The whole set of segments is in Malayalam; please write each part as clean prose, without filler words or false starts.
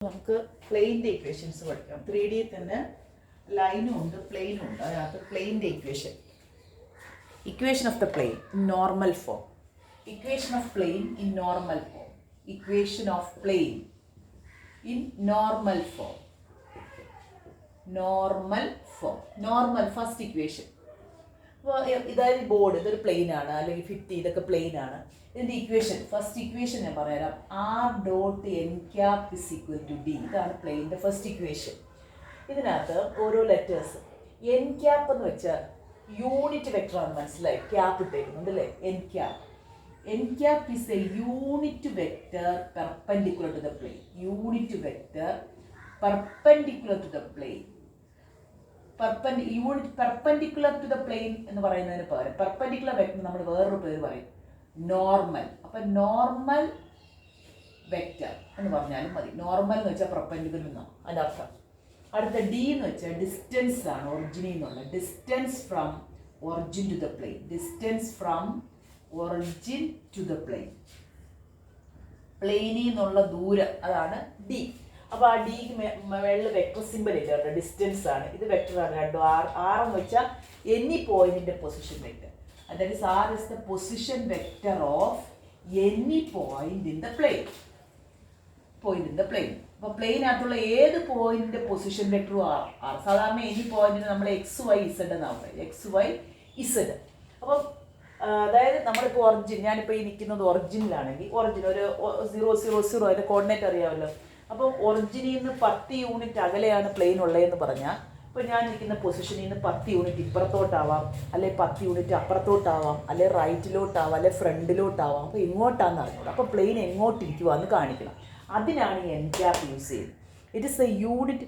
നമുക്ക് പ്ലെയിൻ്റെ ഇക്വേഷൻസ് പഠിക്കാം. 3D തന്നെ ലൈനും ഉണ്ട് പ്ലെയിനും ഉണ്ട്. അതിനകത്ത് പ്ലെയിൻ്റെ equation of the plane in normal form, equation of plane in normal form, equation of plane in normal form, normal first equation. അപ്പോൾ ഇതായത് ബോർഡ്, ഇതൊരു പ്ലെയിൻ ആണ്, അല്ലെങ്കിൽ 50 ഇതൊക്കെ പ്ലെയിൻ ആണ്. ഇതിൻ്റെ ഇക്വേഷൻ, ഫസ്റ്റ് ഇക്വേഷൻ ഞാൻ പറഞ്ഞുതരാം. R dot N cap is equal to D. ഇതാണ് പ്ലെയിൻ്റെ ഫസ്റ്റ് ഇക്വേഷൻ. ഇതിനകത്ത് ഓരോ ലെറ്റേഴ്സ്, എൻ ക്യാപ്പ് എന്ന് വെച്ചാൽ യൂണിറ്റ് വെക്ടറാണ്, മനസ്സിലായി? ക്യാപ്പ് ഇട്ടേക്കുന്നുണ്ട് അല്ലേ? N cap is a unit vector perpendicular to the plane. Unit vector perpendicular to the plane. Unit perpendicular to the plane എന്ന് പറയുന്നതിന് പകരം പെർപെൻഡിക്കുലർ വെക്ടർ നമ്മൾ വേറൊരു പേര് പറയും, നോർമൽ. അപ്പം നോർമൽ വെക്ടർ എന്ന് പറഞ്ഞാലും മതി. നോർമൽ എന്ന് വെച്ചാൽ പെർപെൻഡിക്കുലർ എന്നാണ് അതിൻ്റെ അർത്ഥം. അടുത്ത ഡി എന്ന് വെച്ചാൽ ഡിസ്റ്റൻസ് ആണ്, ഒറിജിനിൽ നിന്നുള്ള distance from origin to the plane. Distance from origin to the plane, പ്ലെയിനിൽ നിന്നുള്ള ദൂരം, അതാണ് ഡി. അപ്പോൾ ആ ഡിക്ക് വെള്ള വെക്ടർ സിമ്പിൾ ഇല്ല കേട്ടോ, ഡിസ്റ്റൻസ് ആണ്. ഇത് വെക്ടറാണ് രണ്ടും. ആർ എന്ന് വെച്ചാൽ എനി പോയിന്റിന്റെ position vector. That is R is the position vector of any point in the plane. അപ്പോൾ പ്ലെയിനകത്തുള്ള ഏത് പോയിന്റിന്റെ പൊസിഷൻ വെക്ടറും ആർ. സാധാരണ എനി പോയിന്റിന് നമ്മൾ എക്സ് വൈ ഇസഡ് എന്നാണ് പറയുന്നത്, എക്സ് വൈ ഇസഡ്. അപ്പം അതായത് നമ്മളിപ്പോൾ ഒറിജിൻ, ഞാനിപ്പോൾ ഈ നിൽക്കുന്നത് ഒറിജിനിലാണെങ്കിൽ ഒറിജിൻ ഒരു 000 അതിൻ്റെ കോർഡിനേറ്റ് അറിയാമല്ലോ. അപ്പോൾ ഒറിജിനിൽ നിന്ന് 10 യൂണിറ്റ് അകലെയാണ് പ്ലെയിൻ ഉള്ളതെന്ന് പറഞ്ഞാൽ, ഇപ്പോൾ ഞാൻ നിൽക്കുന്ന പൊസിഷനിൽ നിന്ന് 10 യൂണിറ്റ് ഇപ്പുറത്തോട്ടാവാം, അല്ലെങ്കിൽ 10 യൂണിറ്റ് അപ്പുറത്തോട്ടാവാം, അല്ലെങ്കിൽ റൈറ്റിലോട്ടാവാം, അല്ലെങ്കിൽ ഫ്രണ്ടിലോട്ടാവാം. അപ്പോൾ എങ്ങോട്ടാണെന്ന് അറിഞ്ഞൂടാ. അപ്പോൾ പ്ലെയിൻ എങ്ങോട്ടിരിക്കുക എന്ന് കാണിക്കണം. അതിനാണ് എൻ ക്യാപ്പ് യൂസ് ചെയ്യുന്നത്. It is a unit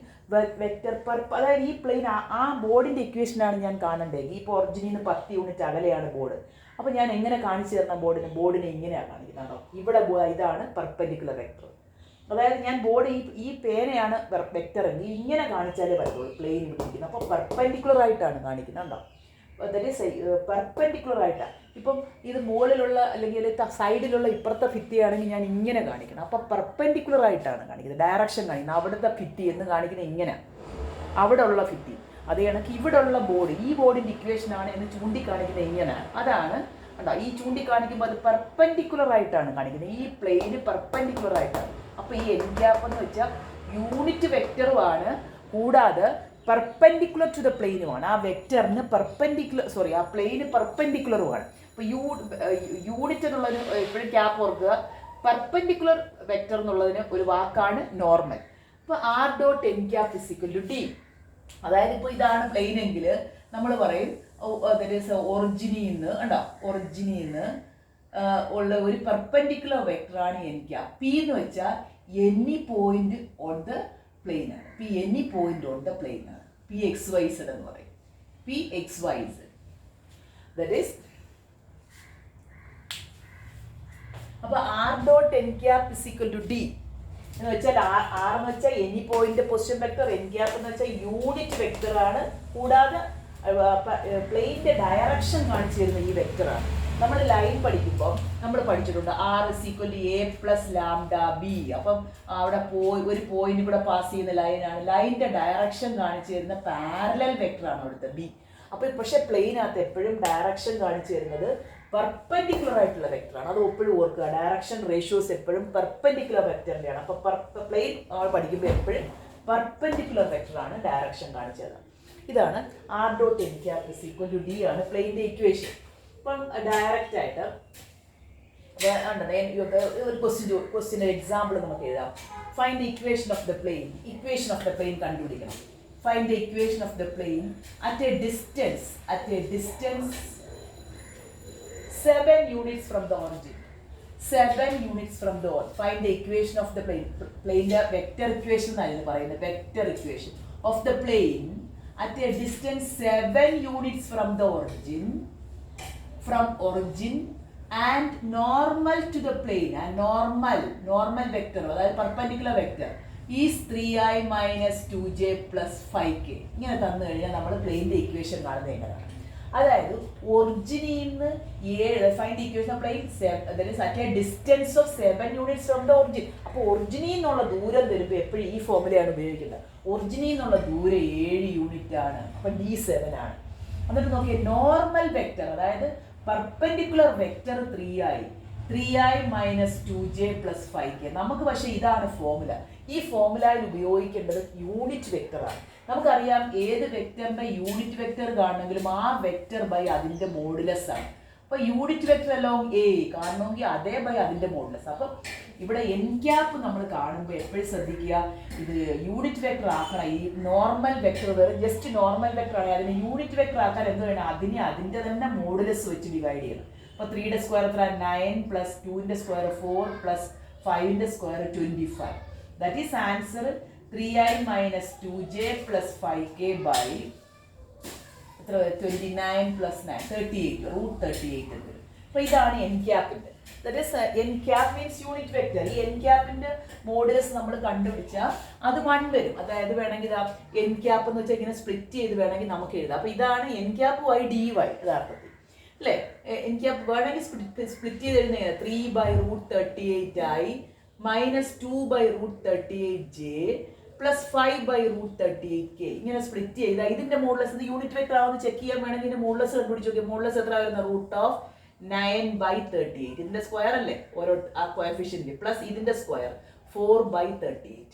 vector അതായത് ഈ പ്ലെയിൻ ആ ബോർഡിൻ്റെ ഇക്വേഷനാണ് ഞാൻ കാണേണ്ടത്. ഇപ്പോൾ ഒറിജിനിൽ നിന്ന് 10 യൂണിറ്റ് അകലെയാണ് ബോർഡ്. അപ്പോൾ ഞാൻ എങ്ങനെ കാണിച്ചു തരണം ബോർഡിനെ ഇങ്ങനെയാണ് കാണിക്കുന്നത്. ഇവിടെ ഇതാണ് പെർപെൻഡിക്കുലർ വെക്ടർ. അതായത് ഞാൻ ബോർഡ് ഈ പേനയാണ് വെക്ടർ എങ്കിൽ ഇങ്ങനെ കാണിച്ചാലേ പറ്റുള്ളൂ പ്ലെയിൻ പിടിക്കുന്നത്. അപ്പോൾ പെർപെൻഡിക്കുലർ ആയിട്ടാണ് കാണിക്കുന്നത്. ഉണ്ടോ? ദാറ്റ് ഈസ് പെർപെൻഡിക്കുലർ ആയിട്ടാണ്. ഇപ്പം ഇത് മുകളിലുള്ള അല്ലെങ്കിൽ സൈഡിലുള്ള ഇപ്പുറത്തെ ഭിത്തിയാണെങ്കിൽ ഞാൻ ഇങ്ങനെ കാണിക്കണം. അപ്പോൾ പെർപെൻഡിക്കുലർ ആയിട്ടാണ് കാണിക്കുന്നത്, ഡയറക്ഷൻ കാണിക്കുന്നത്. അവിടുത്തെ ഭിത്തി എന്ന് കാണിക്കുന്നത് ഇങ്ങനെ, അവിടെ ഉള്ള ഭിത്തി. അത് കണക്ക് ഇവിടെ ഉള്ള ബോർഡ്, ഈ ബോർഡിൻ്റെ ഇക്വേഷനാണ് എന്ന് ചൂണ്ടിക്കാണിക്കുന്നത് ഇങ്ങനെ. അതാണ് ഉണ്ടോ? ഈ ചൂണ്ടിക്കാണിക്കുമ്പോൾ അത് പെർപെൻഡിക്കുലർ ആയിട്ടാണ് കാണിക്കുന്നത്, ഈ പ്ലെയിന് പെർപെൻഡിക്കുലർ ആയിട്ടാണ്. അപ്പോൾ ഈ എൻ ക്യാപ്പ് എന്ന് വെച്ചാൽ യൂണിറ്റ് വെക്ടറുമാണ്, കൂടാതെ പെർപെൻഡിക്കുലർ ടു ദ പ്ലെയിനുമാണ്. ആ വെക്ടറിന് ആ പ്ലെയിന് പെർപെൻഡിക്കുലറുമാണ്. അപ്പോൾ യൂണിറ്റ് എന്നുള്ളതിന് എപ്പോഴും ക്യാപ്പ് ഓർക്കുക. പെർപെൻഡിക്കുലർ വെക്ടർ എന്നുള്ളതിന് ഒരു വാക്കാണ് നോർമൽ. അപ്പോൾ R dot N cap is equal to d. അതായത് ഇപ്പോൾ ഇതാണ് പ്ലെയിൻ എങ്കിൽ നമ്മൾ പറയും ഒറിജിനിൽ നിന്ന് ഉള്ള ഒരു പെർപെൻഡിക്കുലർ വെക്ടറാണ് എൻ ക്യാപ്പ്. പി എന്ന് വെച്ചാൽ any point on the plane ആണ്. P any point on the plane ആണ്. പി എക്സ് വൈ സെഡ് എന്ന് പറയും. P X Y Z. That is അപ്പോൾ R dot N cap is equal to D എന്ന് വെച്ചാൽ ആർ എന്ന് വെച്ചാൽ any point position vector, N cap എന്ന് വെച്ചാൽ യൂണിറ്റ് വെക്ടർ ആണ്, കൂടാതെ പ്ലെയിൻ്റെ ഡയറക്ഷൻ കാണിച്ചു തരുന്ന ഈ വെക്ടറാണ്. നമ്മൾ ലൈൻ പഠിക്കുമ്പോൾ നമ്മൾ പഠിച്ചിട്ടുണ്ട് r is equal to a plus lambda b. അപ്പം അവിടെ ഒരു പോയിന്റ് കൂടെ പാസ് ചെയ്യുന്ന ലൈനാണ്. ലൈനിൻ്റെ ഡയറക്ഷൻ കാണിച്ചു തരുന്ന പാരലൽ വെക്ടറാണ് അവിടുത്തെ ബി. അപ്പോൾ പക്ഷേ പ്ലെയിനകത്ത് എപ്പോഴും ഡയറക്ഷൻ കാണിച്ചു തരുന്നത് പെർപെൻഡിക്കുലർ ആയിട്ടുള്ള വെക്ടറാണ്. അത് എപ്പോഴും ഓർക്കുക. ഡയറക്ഷൻ റേഷ്യോസ് എപ്പോഴും പെർപെൻഡിക്കുലർ വെക്ടറിൻ്റെയാണ്. അപ്പോൾ പ്ലെയിൻ നമ്മൾ പഠിക്കുമ്പോൾ എപ്പോഴും പെർപെൻഡിക്കുലർ വെക്ടറാണ് ഡയറക്ഷൻ കാണിച്ചത്. ഇതാണ് r dot N cap is equal to d ആണ് പ്ലെയിൻ്റെ ഇക്വേഷൻ. ഇപ്പം ഡയറക്റ്റ് ആയിട്ട് ഒരു ക്വസ്റ്റ്യൻ എക്സാമ്പിൾ നമുക്ക് എഴുതാം. Find the equation of the plane. Equation of the plane കണ്ടുപിടിക്കണം. Find the equation of the plane at a distance 7 units from the origin. 7 units from the origin. Find the equation of the plane. Plane vector equation എന്നാണ് പറയുന്നത്. Vector equation of the plane at a distance 7 units from the origin and normal to the plane. And normal vector, അതായത് perpendicular vector is 3i minus 2j plus 5k. ഇങ്ങനെ തന്നു കഴിഞ്ഞാൽ നമ്മൾ പ്ലെയിൻ്റെ ഇക്വേഷൻ കാണുന്നത് എങ്ങനെയാണ്? അതായത് ഒറിജിനിൽ നിന്ന് 7 find the equation of plane there is at a distance of 7 units from the origin. അപ്പോൾ ഒറിജിനിൽ നിന്നുള്ള ദൂരം തരുമ്പോൾ എപ്പോഴും ഈ ഫോമുലയാണ് ഉപയോഗിക്കുന്നത്. ഒറിജിനിൽ നിന്നുള്ള ദൂരം 7 യൂണിറ്റ് ആണ്, അപ്പം D7 ആണ്. എന്നിട്ട് നോക്കിയേ നോർമൽ വെക്റ്റർ, അതായത് perpendicular vector 3i minus 2j plus 5k. നമുക്ക് പക്ഷേ ഇതാണ് ഫോമുല. ഈ ഫോമുലയിൽ ഉപയോഗിക്കേണ്ടത് യൂണിറ്റ് വെക്റ്ററാണ്. നമുക്കറിയാം ഏത് വെക്റ്ററിന്റെ യൂണിറ്റ് വെക്റ്റർ കാണണമെങ്കിലും ആ വെക്റ്റർ ബൈ അതിന്റെ മോഡുലസ് ആണ്. അപ്പോൾ യൂണിറ്റ് വെക്റ്റർ അലോങ് എ കാണണമെങ്കിൽ അതേ ബൈ അതിന്റെ മോഡുലസ്. അപ്പം ഇവിടെ എൻ ക്യാപ്പ് നമ്മൾ കാണുമ്പോൾ എപ്പോഴും ശ്രദ്ധിക്കുക, ഇത് യൂണിറ്റ് വെക്റ്റർ ആക്കണം. ഈ നോർമൽ വെക്റ്റർ വേറെ ജസ്റ്റ് നോർമൽ വെക്റ്റർ ആണെങ്കിൽ അതിനെ യൂണിറ്റ് വെക്റ്റർ ആക്കാൻ എന്ത് വേണം, അതിന്റെ തന്നെ മോഡുലസ് വെച്ച് ഡിവൈഡ് ചെയ്യണം. അപ്പോൾ 3യുടെ സ്ക്വയർ എത്ര, 9 പ്ലസ് 2ന്റെ സ്ക്വയർ 4 പ്ലസ് 5ന്റെ square 25. That is answer 3i minus 2j plus 5k by 29 plus 9 38 root 38 എന്ന് വരും. അപ്പോൾ ഇതാണ് എൻ ക്യാപ്പിൻ്റെ. That is N cap means unit vector. ഈ എൻ ക്യാപ്പിൻ്റെ മോഡുലസ് നമ്മൾ കണ്ടുപിടിച്ചാൽ അത് 1 വരും. അതായത് വേണമെങ്കിൽ ഇതാ എൻ ക്യാപ്പ് എന്ന് വെച്ചാൽ ഇങ്ങനെ സ്പ്ലിറ്റ് ചെയ്ത് വേണമെങ്കിൽ നമുക്ക് എഴുതാം. അപ്പോൾ ഇതാണ് n cap y d y യഥാർത്ഥത്തിൽ അല്ലേ. എൻ ക്യാപ്പ് വേണമെങ്കിൽ സ്പ്ലിറ്റ് ചെയ്ത് എഴുതുന്നത് 3/√38i minus 2/√38j plus 5/√38k ഇങ്ങനെ സ്പ്ലിറ്റ് ചെയ്താൽ ഇതിന്റെ മോഡുലസ് ഇത് യൂണിറ്റ് വെക്റ്റർ ആവുന്ന ചെക്ക് ചെയ്യാൻ വേണമെങ്കിൽ ഇതിന്റെ മോഡുലസ് കണ്ടുപിടിച്ച് നോക്കിയാൽ മോഡുലസ് എത്ര വരുന്ന √9/38. ഇതിന്റെ സ്ക്വയർ അല്ലേ ഓരോ ആ കോഎഫിഷ്യന്റ് പ്ലസ് ഇതിന്റെ സ്ക്വയർ 4/38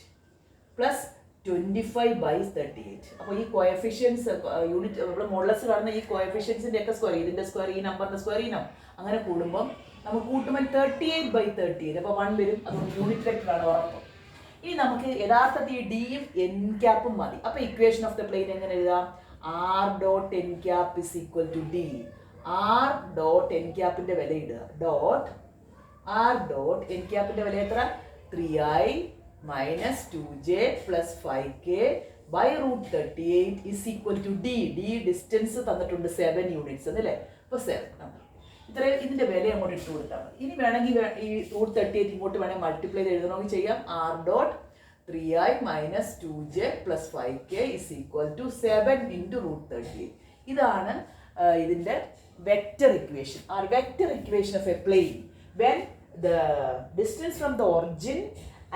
പ്ലസ് 25/38. അപ്പോൾ ഈ കോഎഫിഷ്യൻസ് യൂണിറ്റ് ഇവിടെ മോഡുലസ് കാണുന്ന ഈ കോഎഫിഷ്യൻസിന്റെ ഒക്കെ സ്ക്വയർ, ഇതിന്റെ സ്ക്വയർ ഈ നമ്പറിന്റെ സ്ക്വയർ ഈ നമ്പർ അങ്ങനെ കൂടുമ്പോൾ നമുക്ക് കൂട്ടുമ്പോൾ 38/38. അപ്പോൾ 1 വരും. അതുകൊണ്ട് യൂണിറ്റ് വെക്റ്റർ ആണ് ഉറപ്പ്. ഇനി നമുക്ക് യഥാർത്ഥത്തിൽ ഈ ഡിയും എൻ ക്യാപ്പും മതി. അപ്പോൾ ഇക്വേഷൻ ഓഫ് ദ പ്ലെയിൻ എങ്ങനെ എഴുതാം, r dot N cap is equal to D. r dot N ക്യാപ്പിന്റെ വില ഇടുക, ഡോട്ട് r ഡോട്ട് എൻ ക്യാപ്പിന്റെ വില എത്ര, 3i minus 2j plus 5k by √38 is equal to D. D distance തന്നിട്ടുണ്ട് 7 യൂണിറ്റ്സ് എന്നല്ലേ. അപ്പോൾ 7 ഇത്രയും ഇതിന്റെ വില അങ്ങോട്ട് ഇട്ട് കൊടുത്താൽ മതി. ഇനി വേണമെങ്കിൽ ഈ √38 ഇങ്ങോട്ട് വേണമെങ്കിൽ മൾട്ടിപ്ലൈ ചെയ്ത് എഴുതണമെങ്കിൽ ചെയ്യാം. r dot 3i minus 2j plus 5k is equal to 7 into √38. ഇതാണ് ഇതിന്റെ വെക്റ്റർ ഇക്വേഷൻ. ആ vector equation of a plane when the distance from the origin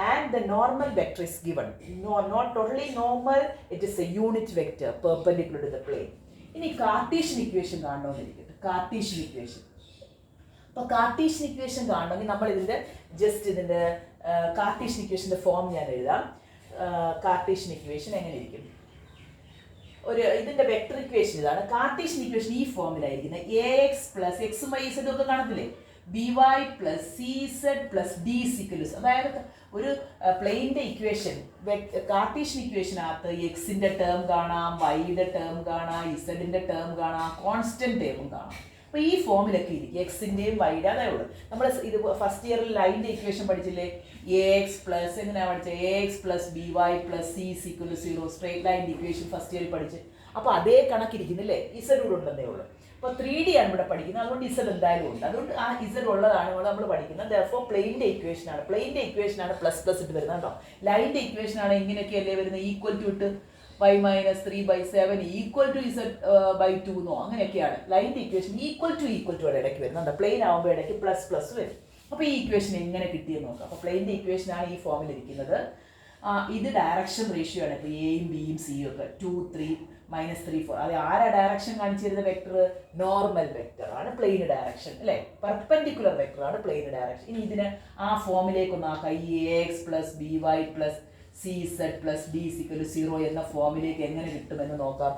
and the normal vector is given. No, not totally normal, it is a unit vector perpendicular to the plane. ഇനി കാർട്ടീഷ്യൻ ഇക്വേഷൻ കാണണമെന്നിരിക്കട്ടെ. കാർട്ടീഷ്യൻ ഇക്വേഷൻ, അപ്പോൾ കാർട്ടീഷ്യൻ ഇക്വേഷൻ കാണണമെങ്കിൽ നമ്മൾ ഇതിൻ്റെ ജസ്റ്റ് ഇതിൻ്റെ കാർട്ടീഷ്യൻ ഇക്വേഷൻ്റെ ഫോം ഞാൻ എഴുതാം. കാർട്ടീഷ്യൻ ഇക്വേഷൻ എങ്ങനെ ഇരിക്കും, ഒരു ഇതിൻ്റെ വെക്ടർ ഇക്വേഷൻ ഇതാണ്. കാർട്ടീഷ്യൻ ഇക്വേഷൻ ഈ ഫോമിലായിരിക്കുന്നത് ax പ്ലസ് എക്സും വൈ സെഡും ഒക്കെ കാണത്തില്ലേ, by plus C Z plus D സിക്കലുസ്. അതായത് ഒരു പ്ലെയിൻ്റെ ഇക്വേഷൻ കാർട്ടീഷ്യൻ ഇക്വേഷനകത്ത് എക്സിൻ്റെ ടേം കാണാം, വൈയുടെ ടേം കാണാം, ഇസഡിൻ്റെ ടേം കാണാം, കോൺസ്റ്റന്റ് ടേമും കാണാം. അപ്പോൾ ഈ ഫോമിലൊക്കെ ഇരിക്കും എക്സിൻ്റെയും വൈയുടെ. അതായത് നമ്മൾ ഇത് ഫസ്റ്റ് ഇയറിൽ ലൈൻ്റെ ഇക്വേഷൻ പഠിച്ചില്ലേ, ax പ്ലസ് എങ്ങനെയാണ് പഠിച്ചത്, ax plus by plus C സിക്കൽ 0 സ്ട്രേറ്റ് ലൈൻ്റെ ഇക്വേഷൻ ഫസ്റ്റ് ഇയറിൽ പഠിച്ച്. അപ്പോൾ അതേ കണക്കിരിക്കുന്നില്ലേ, ഇസഡ് കൂടെ ഉണ്ടെന്നേ ഉള്ളൂ. അപ്പോൾ 3D ആണ് ഇവിടെ പഠിക്കുന്നത്, അതുകൊണ്ട് ഇസഡ് എന്തായാലും ഉണ്ട്. അതുകൊണ്ട് ആ ഇസഡ് ഉള്ളതാണ് ഇവിടെ നമ്മൾ പഠിക്കുന്നത്. ദെർഫോർ പ്ലെയിൻ്റെ ഇക്വേഷനാണ്, പ്ലെയിൻ്റെ ഇക്വേഷനാണ് പ്ലസ് പ്ലസ് ഇട്ട് വരുന്നത് കേട്ടോ. ലൈൻ്റെ ഇക്വേഷനാണ് ഇങ്ങനെയൊക്കെയല്ലേ വരുന്നത്, ഈക്വൽ ടു ഇട്ട് y minus 3/7 equal to z/2 എന്നോ അങ്ങനെയൊക്കെയാണ് ലൈൻ്റെ ഇക്വേഷൻ. ഈക്വൽ ടു ഇടയ്ക്ക് വരുന്നുണ്ട്, പ്ലെയിൻ ആകുമ്പോൾ ഇടയ്ക്ക് പ്ലസ് പ്ലസ് വരും. അപ്പോൾ ഈ ഇക്വേഷൻ എങ്ങനെ കിട്ടിയെന്ന് നോക്കാം. അപ്പോൾ പ്ലെയിൻ്റെ ഇക്വേഷനാണ് ഈ ഫോമിലിരിക്കുന്നത്. ഇത് ഡയറക്ഷൻ റേഷ്യോ ആണ്. ഇപ്പോൾ എയും ബിയും സിയും ഒക്കെ 2 3 -3 4. അത് ആരാ ഡയറക്ഷൻ കാണിച്ചിരുന്ന വെക്ടർ, നോർമൽ വെക്ടർ ആണ് പ്ലെയിൻ ഡയറക്ഷൻ അല്ലേ, പെർപെൻഡിക്കുലർ വെക്ടർ ആണ് പ്ലെയിൻ ഡയറക്ഷൻ. ഇനി ഇതിന് ആ ഫോമിലേക്കൊന്ന് ആക്കാം. ഈ ax plus by plus C Z plus D സിക്കൽ 0 എന്ന ഫോമിലേക്ക് എങ്ങനെ കിട്ടുമെന്ന് നോക്കാം.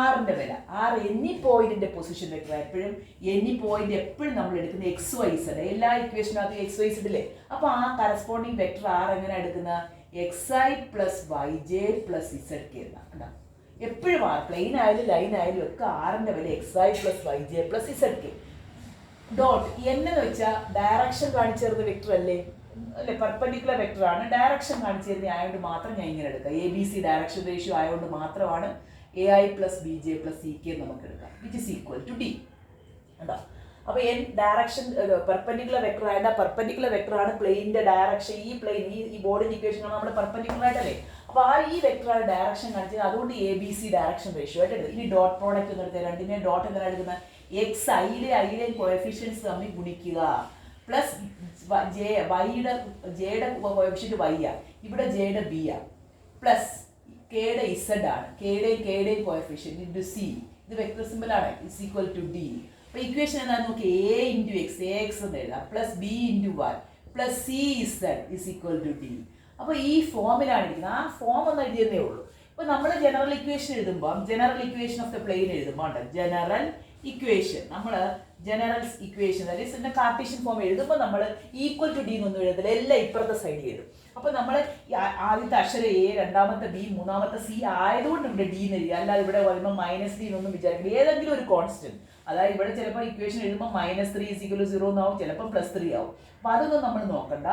ആറിൻ്റെ വില, ആർ എനി പോയിന്റിന്റെ പൊസിഷൻ വെക്ടർ. എപ്പോഴും എനി പോയിന്റ് എപ്പോഴും നമ്മൾ എടുക്കുന്ന എക്സ് വൈ സെഡ്, എല്ലാ ഇക്വേഷനകത്തും എക്സ് വൈ സെഡ് ഇല്ലേ. അപ്പോൾ ആ കറസ്പോണ്ടിങ് വെക്ടർ ആർ എങ്ങനെ എടുക്കുന്ന xi plus yj plus zk എന്നാണ്. എപ്പോഴും ആർ പ്ലെയിൻ ആയാലും ലൈൻ ആയാലും ഒക്കെ ആറിൻ്റെ വില xi plus yj plus zk. Dot എന്ന് വെച്ചാൽ ഡയറക്ഷൻ കാണിച്ചിരുന്ന വെക്ടർ അല്ലേ, അല്ലെ പെർപെൻഡിക്കുലർ വെക്ടർ ആണ്. ഡയറക്ഷൻ കാണിച്ചിരുന്ന ആയതുകൊണ്ട് മാത്രം ഞാൻ ഇങ്ങനെ എടുക്കാം. ABC ഡയറക്ഷൻ റേഷ്യോ ആയതുകൊണ്ട് മാത്രമാണ് ai plus bj plus ck നമുക്ക് എടുക്കാം, which is equal to d. എന്താ അപ്പോൾ എൻ ഡയറക്ഷൻ പെർപെൻഡിക്കുലർ വെക്ടർ ആയിട്ട് പെർപെൻഡിക്കുലർ വെക്ടർ ആണ് പ്ലെയിനിന്റെ ഡയറക്ഷൻ. ഈ പ്ലെയിൻ ഈ ബോർഡിന്റെ ഇക്വേഷൻ നമ്മൾ പെർപെൻഡിക്കുലർ ആയിട്ടല്ലേ, അപ്പോൾ ഈ വെക്ടറാണ് ഡയറക്ഷൻ കാണിച്ചത്. അതുകൊണ്ട് ABC ഡയറക്ഷൻ റേഷ്യോ ആയിട്ട് എടുത്തത്. ഇനി ഡോട്ട് പ്രോഡക്റ്റ് എന്ന് എടുത്തത്. രണ്ടിനെ ഡോട്ട് എങ്ങനെ എടുക്കുന്നത്? എക്സ് ഐയുടെയും കോഎഫിഷ്യൻസ് തമ്മിൽ ഗുണിക്കുക പ്ലസ് ജെയുടെ കോഎഫിഷ്യൻറ്റ് വൈ ആ, ഇവിടെ ജെയുടെ ബി ആ, പ്ലസ് കെയുടെ ഇസഡ് ആണ്, കെയുടെയും കോഎഫിഷ്യൻറ്റ് ഇൻറ്റു സി, ഇത് വെക്ടർ സിമ്പിളാണ്, ഇസ് ഈക്വൽ ടു ഡി. അപ്പോൾ ഇക്വേഷൻ എന്താണെന്ന് നോക്കി, a into x, a x എന്ന് എഴുതാം, plus b into y plus c z is equal to d. അപ്പോൾ ഈ ഫോമിലാണ് ഇരിക്കുന്നത്. ആ ഫോം ഒന്ന് എഴുതിയതേ ഉള്ളൂ. ഇപ്പോൾ നമ്മൾ ജനറൽ ഇക്വേഷൻ എഴുതുമ്പോൾ general equation of the plain എഴുതുമ്പോൾ ജനറൽ ഇക്വേഷൻ നമ്മൾ ജനറൽ ഇക്വേഷൻ അതായത് കാർട്ടീഷ്യൻ ഫോം എഴുതുമ്പോൾ നമ്മൾ ഈക്വൽ ടു ഡി എന്നൊന്നും എഴുതില്ല, എല്ലാം ഇപ്പുറത്തെ സൈഡിൽ എഴുതും. അപ്പോൾ നമ്മൾ ആദ്യത്തെ അക്ഷരം എ, രണ്ടാമത്തെ ബി, മൂന്നാമത്തെ സി ആയതുകൊണ്ട് ഇവിടെ ഡി എന്ന് എഴുതി. അല്ലാതെ ഇവിടെ വരുമ്പോൾ മൈനസ് ഡി എന്നൊന്നും വിചാരിക്കില്ല. ഏതെങ്കിലും ഒരു കോൺസ്റ്റന്റ്, അതായത് ഇവിടെ ചിലപ്പോൾ ഇക്വേഷൻ എഴുതുമ്പോൾ -3 = 0 എന്നാവും, ചിലപ്പോൾ +3 ആവും. അപ്പോൾ അതൊന്നും നമ്മൾ നോക്കണ്ട.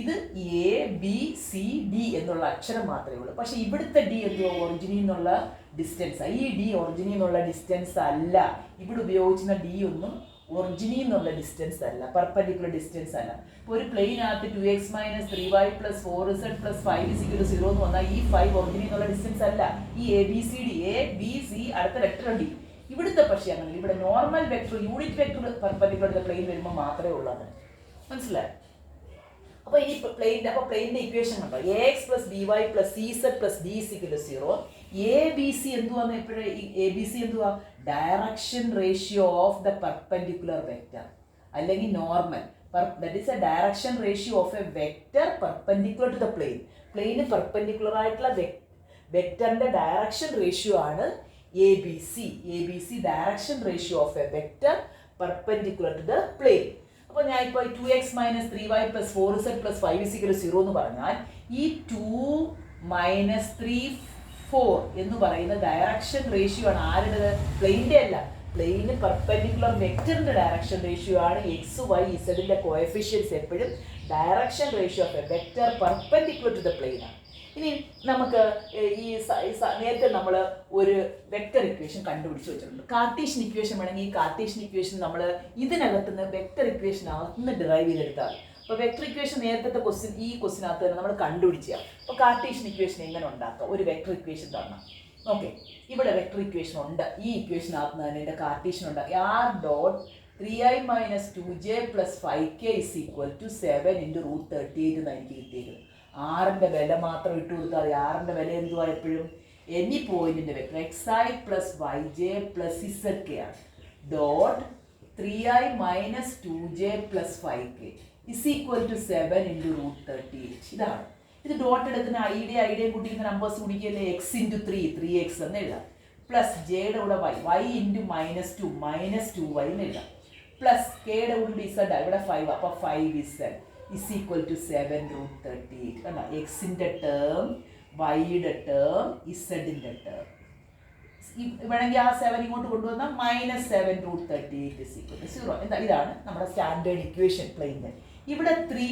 ഇത് എ ബി സി ഡി എന്നുള്ള അക്ഷരം മാത്രമേ ഉള്ളൂ. പക്ഷേ ഇവിടുത്തെ ഡി എന്തുവാ? ഒറിജിനിൽ നിന്നുള്ള ഡിസ്റ്റൻസ്. ഈ ഡി ഒറിജിനിൽ നിന്നുള്ള ഡിസ്റ്റൻസ് അല്ല. ഇവിടെ ഉപയോഗിക്കുന്ന ഡി ഒന്നും ഒറിജിനിൽ നിന്നുള്ള ഡിസ്റ്റൻസ് അല്ല, പെർപെൻഡിക്കുലർ ഡിസ്റ്റൻസ് അല്ല. ഇപ്പോൾ ഒരു പ്ലെയിനകത്ത് 2x - 3y + 4z + 5 = 0 എന്ന് വന്നാൽ ഈ 5 ഒറിജിനിൽ നിന്നുള്ള ഡിസ്റ്റൻസ് അല്ല. ഈ a B c d, a B c അടുത്ത വെക്ടർ ഡി. ഇവിടുത്തെ പക്ഷേ അങ്ങനെ ഇവിടെ normal vector, unit vector perpendicular plane വരുമ്പോൾ മാത്രമേ ഉള്ളത്. മനസ്സിലായി? അപ്പോൾ ഈ പ്ലെയിൻ്റെ ഇക്വേഷൻ കണ്ടോ, ax + by + cz + d = 0. A B C എന്തുവാന്ന് എപ്പോഴും എ ബി സി എന്തുവാ? Direction ratio of the perpendicular vector അല്ലെങ്കിൽ normal. That is a direction ratio of a vector perpendicular to the plane. പ്ലെയിന് പെർപെൻഡിക്കുലർ ആയിട്ടുള്ള വെക്ടറിന്റെ ഡയറക്ഷൻ റേഷ്യോ ആണ് A B C. A B C direction ratio of a vector perpendicular to the plane. അപ്പോൾ ഞാൻ ഇപ്പോൾ 2x - 3y + 4z + 5 = 0 എന്ന് പറഞ്ഞാൽ ഈ 2 - 3 4 എന്ന് പറയുന്ന ഡയറക്ഷൻ റേഷ്യോ ആണ്. ആരുടെ? പ്ലെയിൻ്റെ അല്ല, പ്ലെയിന് പെർപെൻഡിക്കുലർ വെക്ടറിന്റെ ഡയറക്ഷൻ റേഷ്യോ ആണ്. എക്സ് വൈ ഇസഡിന്റെ കോഎഫിഷ്യൻസ് എപ്പോഴും direction ratio of a vector perpendicular to the plane ആണ്. ഇനി നമുക്ക് ഈ നേരത്തെ നമ്മൾ ഒരു വെക്ടർ ഇക്വേഷൻ കണ്ടുപിടിച്ച് വെച്ചിട്ടുണ്ട്. കാർട്ടീഷ്യൻ ഇക്വേഷൻ വേണമെങ്കിൽ ഈ കാർട്ടീഷ്യൻ ഇക്വേഷൻ നമ്മൾ ഇതിനകത്തുനിന്ന് വെക്ടർ ഇക്വേഷനകത്തുനിന്ന് ഡിറൈവ് ചെയ്തെടുത്താൽ. അപ്പോൾ വെക്ടർ ഇക്വേഷൻ നേരത്തെ ഈ ക്വസ്റ്റിനകത്ത് തന്നെ നമ്മൾ കണ്ടുപിടിച്ച. അപ്പോൾ കാർട്ടീഷ്യൻ ഇക്വേഷൻ എങ്ങനെ ഉണ്ടാക്കാം? ഒരു വെക്ടർ ഇക്വേഷൻ തരണം. ഓക്കെ, ഇവിടെ വെക്ടർ ഇക്വേഷൻ ഉണ്ട്. ഈ ഇക്വേഷനകത്ത് തന്നെ എൻ്റെ കാർട്ടീഷ്യൻ ഉണ്ട്. r dot 3i - 2j + 5k = 7 × √38 എന്നാണ് എനിക്ക് കിട്ടിയത്. ആറിൻ്റെ വില മാത്രം ഇട്ട് കൊടുത്താൽ മതി. ആറിൻ്റെ വില എന്തുവാ? എപ്പോഴും എനി പോയിന്റിന്റെ വെക്ടർ xi + yj + zk ആണ്. Dot 3i - 2j + 5k = 7 × √38. ഇതാണ്. ഇത് ഡോട്ട് എടുക്കുന്ന ഐഡിയയും കൂട്ടിക്കുന്ന നമ്പേഴ്സ് കുടിക്കല്ലേ, x × 3 3x എന്ന് എഴുതാം, പ്ലസ് ജെയുടെ കൂടെ y y × -2 എന്ന് എഴുതാം, പ്ലസ് കെയുടെ കൂടെ z ഇവിടെ 5, അപ്പോൾ 5z = 7 √ 38. കണ്ടോ, എക്സിൻ്റെ ടേം, വൈയുടെ ടേം, ഇസഡിൻ്റെ ടേം. വേണമെങ്കിൽ ആ 7 ഇങ്ങോട്ട് കൊണ്ടുവന്നാൽ -7 √ 38 = 0. എന്താ? ഇതാണ് നമ്മുടെ സ്റ്റാൻഡേർഡ് ഇക്വേഷൻ പ്ലെയിൻ്റെ. ഇവിടെ 3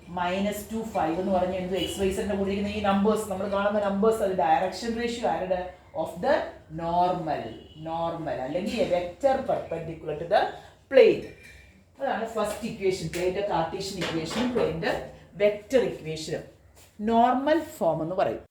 - 2 5 എന്ന് പറഞ്ഞാൽ എന്ത്? എക്സ് വൈ സെഡിൻ്റെ കൂടെ ഇരിക്കുന്ന ഈ നമ്പേഴ്സ്, നമ്മൾ കാണുന്ന നമ്പേഴ്സ്, അത് ഡയറക്ഷൻ റേഷ്യോ ആരുടെ? ഓഫ് ദ നോർമൽ അല്ലെങ്കിൽ a vector perpendicular to the plane. അതാണ് ഫസ്റ്റ് ഇക്വേഷൻ, പ്ലെയിൻ്റെ കാർട്ടീഷ്യൻ ഇക്വേഷനും പ്ലെയിൻ്റെ വെക്ടർ ഇക്വേഷനും നോർമൽ ഫോം എന്ന് പറയും.